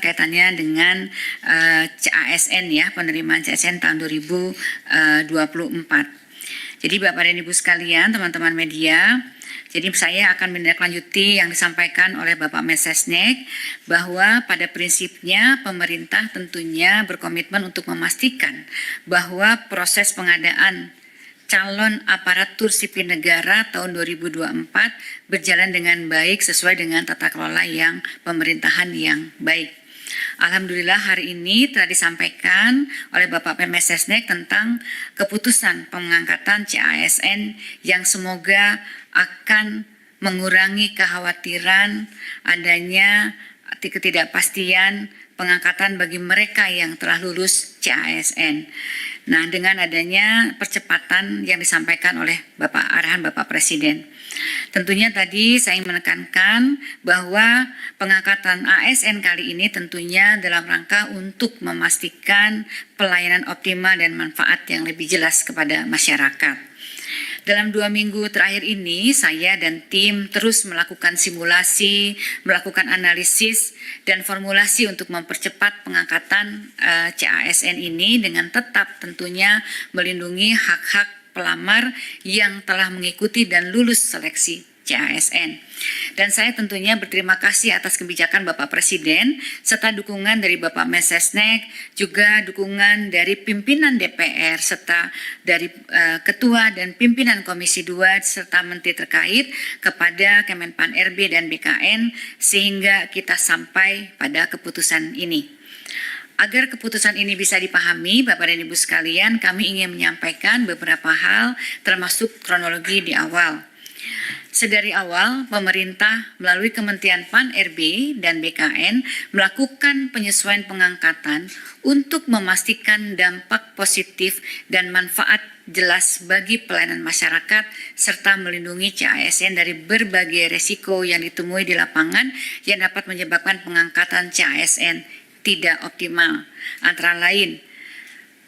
kaitannya dengan CASN ya, penerimaan CASN tahun 2024. Jadi Bapak dan Ibu sekalian, teman-teman media, jadi saya akan menindaklanjuti yang disampaikan oleh Bapak Mensesnek bahwa pada prinsipnya pemerintah tentunya berkomitmen untuk memastikan bahwa proses pengadaan calon aparatur sipil negara tahun 2024 berjalan dengan baik sesuai dengan tata kelola yang pemerintahan yang baik. Alhamdulillah hari ini telah disampaikan oleh Bapak Mensesnek tentang keputusan pengangkatan CASN yang semoga akan mengurangi kekhawatiran adanya ketidakpastian pengangkatan bagi mereka yang telah lulus CASN. Nah, dengan adanya percepatan yang disampaikan oleh arahan Bapak Presiden. Tentunya tadi saya ingin menekankan bahwa pengangkatan ASN kali ini tentunya dalam rangka untuk memastikan pelayanan optimal dan manfaat yang lebih jelas kepada masyarakat. Dalam 2 minggu terakhir ini, saya dan tim terus melakukan simulasi, melakukan analisis, dan formulasi untuk mempercepat pengangkatan CASN ini dengan tetap tentunya melindungi hak-hak pelamar yang telah mengikuti dan lulus seleksi CASN. Dan saya tentunya berterima kasih atas kebijakan Bapak Presiden serta dukungan dari Bapak Mensesnek, juga dukungan dari pimpinan DPR serta dari Ketua dan pimpinan Komisi 2 serta Menteri terkait kepada Kemenpan RB dan BKN sehingga kita sampai pada keputusan ini. Agar keputusan ini bisa dipahami, Bapak dan Ibu sekalian, kami ingin menyampaikan beberapa hal termasuk kronologi di awal. Sedari awal, pemerintah melalui Kementerian Pan-RB dan BKN melakukan penyesuaian pengangkatan untuk memastikan dampak positif dan manfaat jelas bagi pelayanan masyarakat serta melindungi CASN dari berbagai resiko yang ditemui di lapangan yang dapat menyebabkan pengangkatan CASN tidak optimal. Antara lain,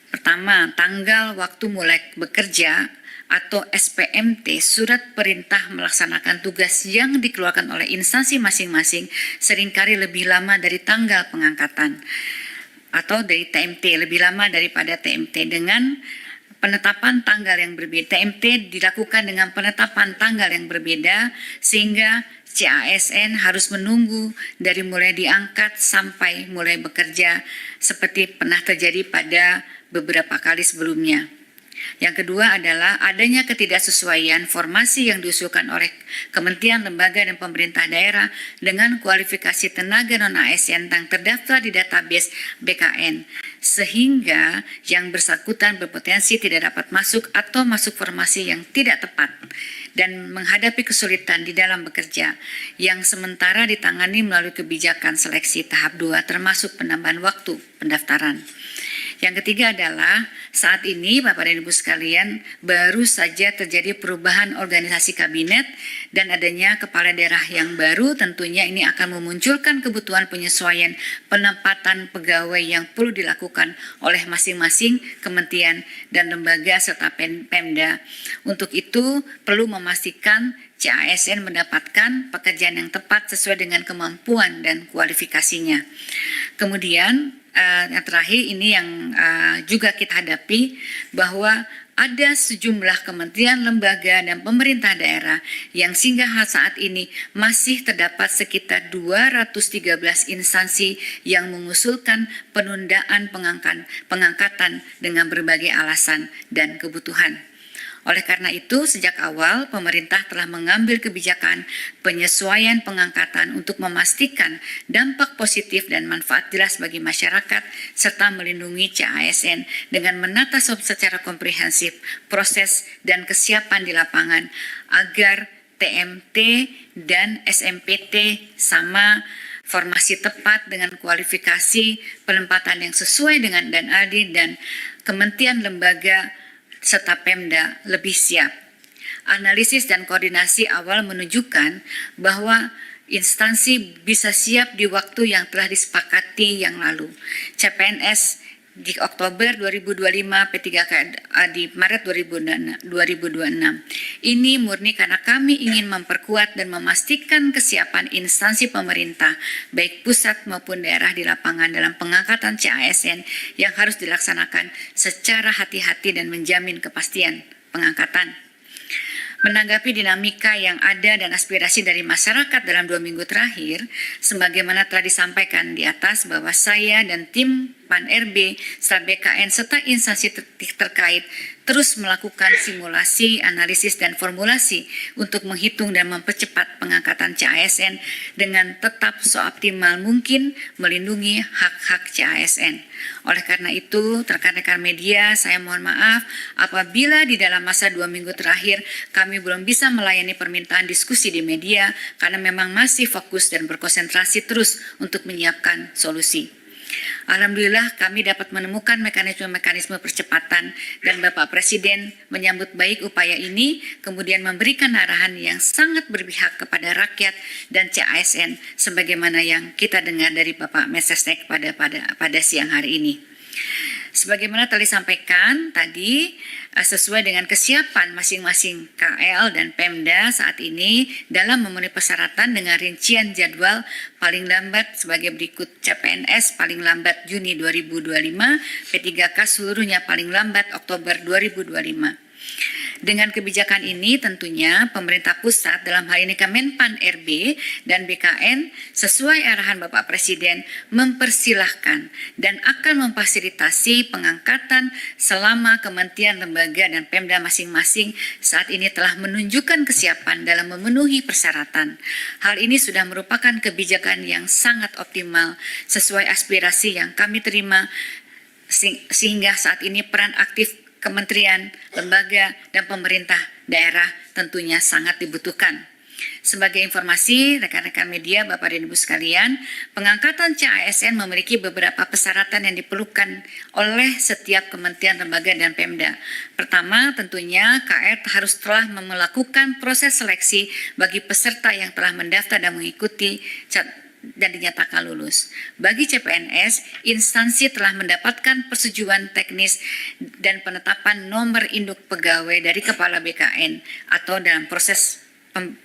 pertama, tanggal waktu mulai bekerja atau SPMT, surat perintah melaksanakan tugas yang dikeluarkan oleh instansi masing-masing seringkali lebih lama dari tanggal pengangkatan atau dari TMT, lebih lama daripada TMT dengan penetapan tanggal yang berbeda. TMT dilakukan dengan penetapan tanggal yang berbeda sehingga CASN harus menunggu dari mulai diangkat sampai mulai bekerja seperti pernah terjadi pada beberapa kali sebelumnya. Yang kedua adalah adanya ketidaksesuaian formasi yang diusulkan oleh kementerian, lembaga, dan pemerintah daerah dengan kualifikasi tenaga non-ASN yang terdaftar di database BKN, sehingga yang bersangkutan berpotensi tidak dapat masuk atau masuk formasi yang tidak tepat dan menghadapi kesulitan di dalam bekerja yang sementara ditangani melalui kebijakan seleksi tahap 2 termasuk penambahan waktu pendaftaran. Yang ketiga adalah saat ini Bapak dan Ibu sekalian baru saja terjadi perubahan organisasi kabinet dan adanya kepala daerah yang baru, tentunya ini akan memunculkan kebutuhan penyesuaian penempatan pegawai yang perlu dilakukan oleh masing-masing kementerian dan lembaga serta Pemda. Untuk itu perlu memastikan CASN mendapatkan pekerjaan yang tepat sesuai dengan kemampuan dan kualifikasinya. Kemudian yang terakhir ini yang juga kita hadapi bahwa ada sejumlah kementerian, lembaga, dan pemerintah daerah yang sehingga saat ini masih terdapat sekitar 213 instansi yang mengusulkan penundaan pengangkatan dengan berbagai alasan dan kebutuhan. Oleh karena itu, sejak awal pemerintah telah mengambil kebijakan penyesuaian pengangkatan untuk memastikan dampak positif dan manfaat jelas bagi masyarakat serta melindungi CASN dengan menata secara komprehensif proses dan kesiapan di lapangan agar TMT dan SMPT sama formasi tepat dengan kualifikasi penempatan yang sesuai dengan dan adil dan kementerian, lembaga, serta Pemda lebih siap. Analisis dan koordinasi awal menunjukkan bahwa instansi bisa siap di waktu yang telah disepakati yang lalu. CPNS di Oktober 2025, P3K di Maret 2026. Ini murni karena kami ingin memperkuat dan memastikan kesiapan instansi pemerintah, baik pusat maupun daerah di lapangan dalam pengangkatan CASN yang harus dilaksanakan secara hati-hati dan menjamin kepastian pengangkatan. Menanggapi dinamika yang ada dan aspirasi dari masyarakat dalam 2 minggu terakhir, sebagaimana telah disampaikan di atas bahwa saya dan tim PAN-RB, BKN, serta instansi terkait terus melakukan simulasi, analisis, dan formulasi untuk menghitung dan mempercepat pengangkatan CASN dengan tetap seoptimal mungkin melindungi hak-hak CASN. Oleh karena itu, rekan-rekan media, saya mohon maaf apabila di dalam masa 2 minggu terakhir kami belum bisa melayani permintaan diskusi di media karena memang masih fokus dan berkonsentrasi terus untuk menyiapkan solusi. Alhamdulillah kami dapat menemukan mekanisme-mekanisme percepatan dan Bapak Presiden menyambut baik upaya ini, kemudian memberikan arahan yang sangat berpihak kepada rakyat dan CASN sebagaimana yang kita dengar dari Bapak Mensesnek pada siang hari ini. Sebagaimana telah disampaikan tadi, sesuai dengan kesiapan masing-masing KL dan Pemda saat ini dalam memenuhi persyaratan dengan rincian jadwal paling lambat sebagai berikut: CPNS paling lambat Juni 2025, P3K seluruhnya paling lambat Oktober 2025. Dengan kebijakan ini tentunya pemerintah pusat dalam hal ini Kemenpan RB dan BKN sesuai arahan Bapak Presiden mempersilahkan dan akan memfasilitasi pengangkatan selama kementerian, lembaga, dan Pemda masing-masing saat ini telah menunjukkan kesiapan dalam memenuhi persyaratan. Hal ini sudah merupakan kebijakan yang sangat optimal sesuai aspirasi yang kami terima sehingga saat ini peran aktif kementerian, lembaga, dan pemerintah daerah tentunya sangat dibutuhkan. Sebagai informasi, rekan-rekan media, Bapak dan Ibu sekalian, pengangkatan CASN memiliki beberapa persyaratan yang diperlukan oleh setiap kementerian, lembaga, dan Pemda. Pertama, tentunya KR harus telah melakukan proses seleksi bagi peserta yang telah mendaftar dan mengikuti dan dinyatakan lulus. Bagi CPNS, instansi telah mendapatkan persetujuan teknis dan penetapan nomor induk pegawai dari Kepala BKN atau dalam proses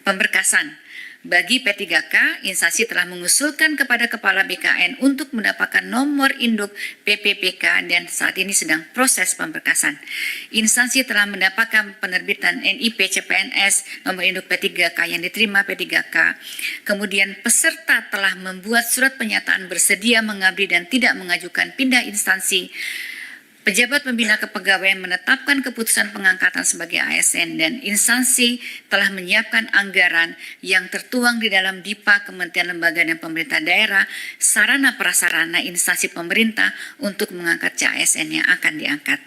pemberkasan. Bagi P3K, instansi telah mengusulkan kepada Kepala BKN untuk mendapatkan nomor induk PPPK dan saat ini sedang proses pemberkasan. Instansi telah mendapatkan penerbitan NIP CPNS nomor induk P3K yang diterima P3K. Kemudian peserta telah membuat surat pernyataan bersedia mengabdi dan tidak mengajukan pindah instansi. Pejabat pembina kepegawaian menetapkan keputusan pengangkatan sebagai ASN dan instansi telah menyiapkan anggaran yang tertuang di dalam DIPA Kementerian Lembaga dan Pemerintah Daerah, sarana prasarana instansi pemerintah untuk mengangkat CASN yang akan diangkat.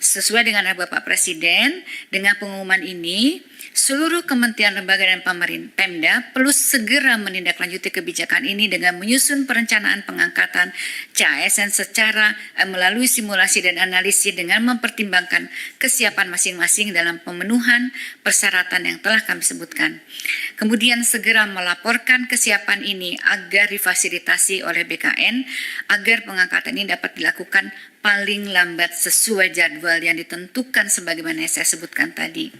Sesuai dengan Bapak Presiden, dengan pengumuman ini, seluruh kementerian, lembaga, dan pemerintah Pemda perlu segera menindaklanjuti kebijakan ini dengan menyusun perencanaan pengangkatan CASN secara melalui simulasi dan analisis dengan mempertimbangkan kesiapan masing-masing dalam pemenuhan persyaratan yang telah kami sebutkan. Kemudian segera melaporkan kesiapan ini agar difasilitasi oleh BKN agar pengangkatan ini dapat dilakukan paling lambat sesuai jadwal yang ditentukan sebagaimana yang saya sebutkan tadi.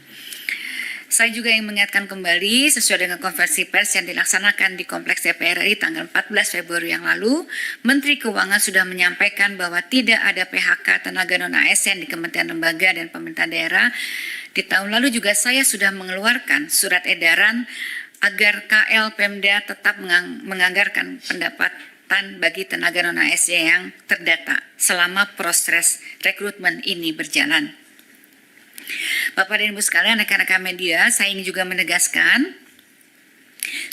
Saya juga ingin mengingatkan kembali sesuai dengan konferensi pers yang dilaksanakan di Kompleks DPR RI tanggal 14 Februari yang lalu, Menteri Keuangan sudah menyampaikan bahwa tidak ada PHK tenaga non-ASN di Kementerian Lembaga dan Pemerintah Daerah. Di tahun lalu juga saya sudah mengeluarkan surat edaran agar KL Pemda tetap menganggarkan pendapatan bagi tenaga non-ASN yang terdata selama proses rekrutmen ini berjalan. Bapak dan Ibu sekalian, rekan-rekan media, saya ingin juga menegaskan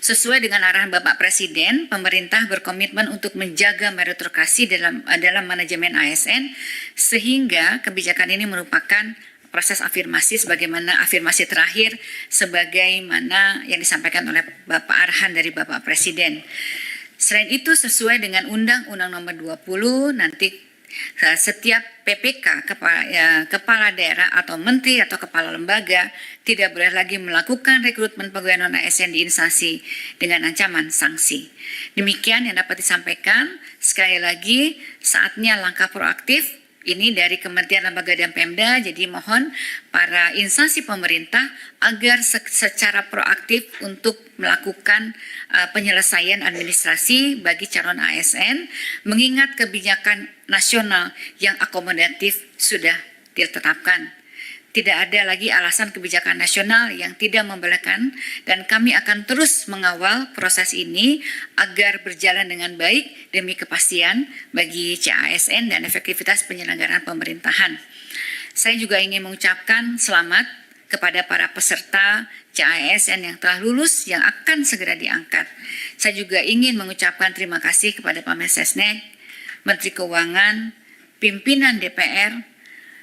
sesuai dengan arahan Bapak Presiden, pemerintah berkomitmen untuk menjaga meritokrasi dalam manajemen ASN sehingga kebijakan ini merupakan proses afirmasi sebagaimana afirmasi terakhir sebagaimana yang disampaikan oleh Bapak arahan dari Bapak Presiden. Selain itu sesuai dengan Undang-Undang Nomor 20 nanti Setiap PPK, kepala daerah atau menteri atau kepala lembaga tidak boleh lagi melakukan rekrutmen pegawai non-ASN di instansi dengan ancaman sanksi. Demikian yang dapat disampaikan. Sekali lagi, saatnya langkah proaktif ini dari Kementerian Lembaga dan Pemda, jadi mohon para instansi pemerintah agar secara proaktif untuk melakukan penyelesaian administrasi bagi calon ASN, mengingat kebijakan nasional yang akomodatif sudah ditetapkan. Tidak ada lagi alasan kebijakan nasional yang tidak membolehkan, dan kami akan terus mengawal proses ini agar berjalan dengan baik demi kepastian bagi CASN dan efektivitas penyelenggaraan pemerintahan. Saya juga ingin mengucapkan selamat kepada para peserta CASN yang telah lulus yang akan segera diangkat. Saya juga ingin mengucapkan terima kasih kepada Pak Mensesnek, Menteri Keuangan, pimpinan DPR,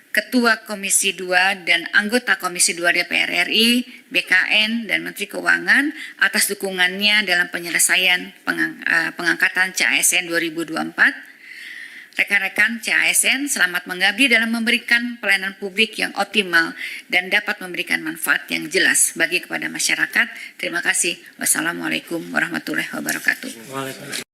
Ketua Komisi 2 dan anggota Komisi 2 DPR RI, BKN, dan Menteri Keuangan atas dukungannya dalam penyelesaian pengangkatan CASN 2024. Rekan-rekan CASN selamat mengabdi dalam memberikan pelayanan publik yang optimal dan dapat memberikan manfaat yang jelas bagi kepada masyarakat. Terima kasih. Wassalamualaikum warahmatullahi wabarakatuh.